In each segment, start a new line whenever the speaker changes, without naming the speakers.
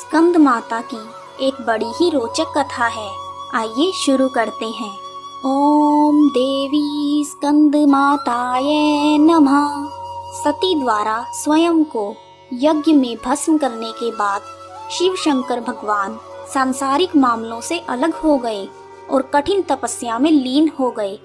स्कंद माता की एक बड़ी ही रोचक कथा है। आइए शुरू करते हैं। ओम देवी स्कंद माताये नमः। सती द्वारा स्वयं को यज्ञ में भस्म करने के बाद शिव शंकर भगवान सांसारिक मामलों से अलग हो गए और कठिन तपस्या में लीन हो गए।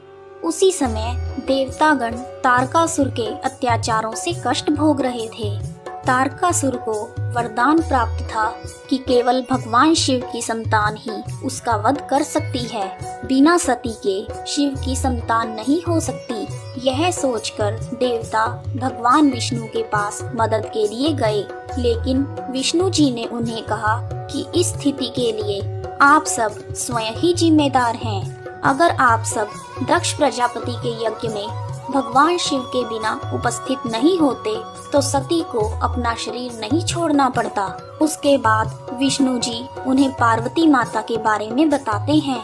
उसी समय देवतागण तारकासुर के अत्याचारों से कष्ट भोग रहे थे। तारकासुर को वरदान प्राप्त था कि केवल भगवान शिव की संतान ही उसका वध कर सकती है। बिना सती के शिव की संतान नहीं हो सकती। यह सोचकर देवता भगवान विष्णु के पास मदद के लिए गए, लेकिन विष्णु जी ने उन्हें कहा कि इस स्थिति के लिए आप सब स्वयं ही जिम्मेदार हैं। अगर आप सब दक्ष प्रजापति के यज्ञ में भगवान शिव के बिना उपस्थित नहीं होते तो सती को अपना शरीर नहीं छोड़ना पड़ता। उसके बाद विष्णु जी उन्हें पार्वती माता के बारे में बताते हैं,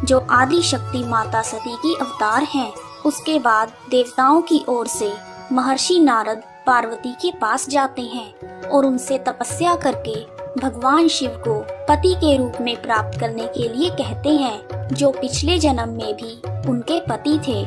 जो आदि शक्ति माता सती की अवतार हैं। उसके बाद देवताओं की ओर से महर्षि नारद पार्वती के पास जाते हैं और उनसे तपस्या करके भगवान शिव को पति के रूप में प्राप्त करने के लिए कहते हैं, जो पिछले जन्म में भी उनके पति थे।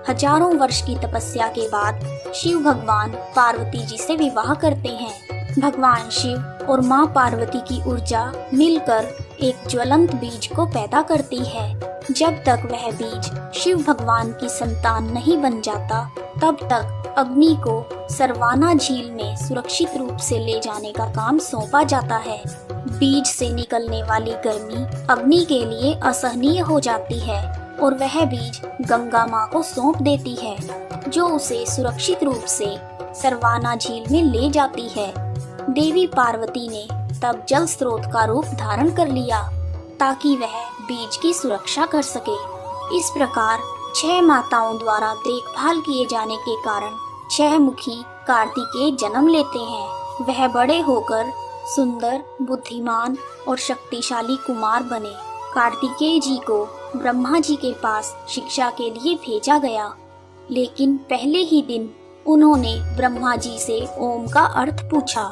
हजारों वर्ष की तपस्या के बाद शिव भगवान पार्वती जी से विवाह करते हैं। भगवान शिव और माँ पार्वती की ऊर्जा मिलकर एक ज्वलंत बीज को पैदा करती है। जब तक वह बीज शिव भगवान की संतान नहीं बन जाता, तब तक अग्नि को सरवाना झील में सुरक्षित रूप से ले जाने का काम सौंपा जाता है। बीज से निकलने वाली गर्मी अग्नि के लिए असहनीय हो जाती है और वह बीज गंगा माँ को सौंप देती है, जो उसे सुरक्षित रूप से सरवाना झील में ले जाती है। देवी पार्वती ने तब जल स्रोत का रूप धारण कर लिया ताकि वह बीज की सुरक्षा कर सके। इस प्रकार 6 माताओं द्वारा देखभाल किए जाने के कारण 6 मुखी कार्तिकेय जन्म लेते हैं। वह बड़े होकर सुंदर, बुद्धिमान और शक्तिशाली कुमार बने। कार्तिकेय जी को ब्रह्मा जी के पास शिक्षा के लिए भेजा गया, लेकिन पहले ही दिन उन्होंने ब्रह्मा जी से ओम का अर्थ पूछा।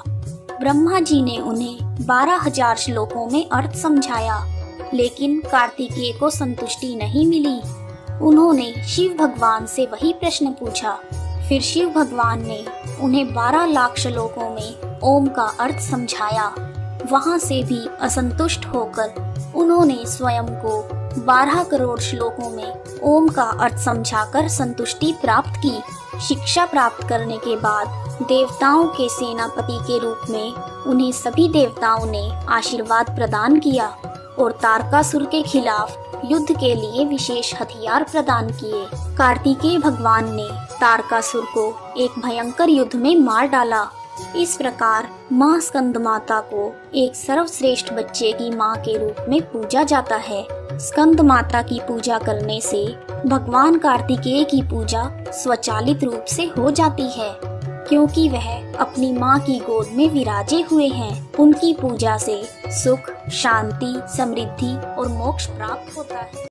ब्रह्मा जी ने उन्हें 12,000 श्लोकों में अर्थ समझाया, लेकिन कार्तिकेय को संतुष्टि नहीं मिली। उन्होंने शिव भगवान से वही प्रश्न पूछा। फिर शिव भगवान ने उन्हें 12 लाख श्लोकों में ओम का अर्थ समझाया। वहां से भी असंतुष्ट होकर उन्होंने स्वयं को 12 करोड़ श्लोकों में ओम का अर्थ समझाकर संतुष्टि प्राप्त की। शिक्षा प्राप्त करने के बाद देवताओं के सेनापति के रूप में उन्हें सभी देवताओं ने आशीर्वाद प्रदान किया और तारकासुर के खिलाफ युद्ध के लिए विशेष हथियार प्रदान किए। कार्तिकेय भगवान ने तारकासुर को एक भयंकर युद्ध में मार डाला। इस प्रकार माँ स्कंद माता को एक सर्वश्रेष्ठ बच्चे की माँ के रूप में पूजा जाता है। स्कंद माता की पूजा करने से भगवान कार्तिकेय की पूजा स्वचालित रूप से हो जाती है, क्योंकि वह अपनी माँ की गोद में विराजे हुए हैं। उनकी पूजा से सुख, शांति, समृद्धि और मोक्ष प्राप्त होता है।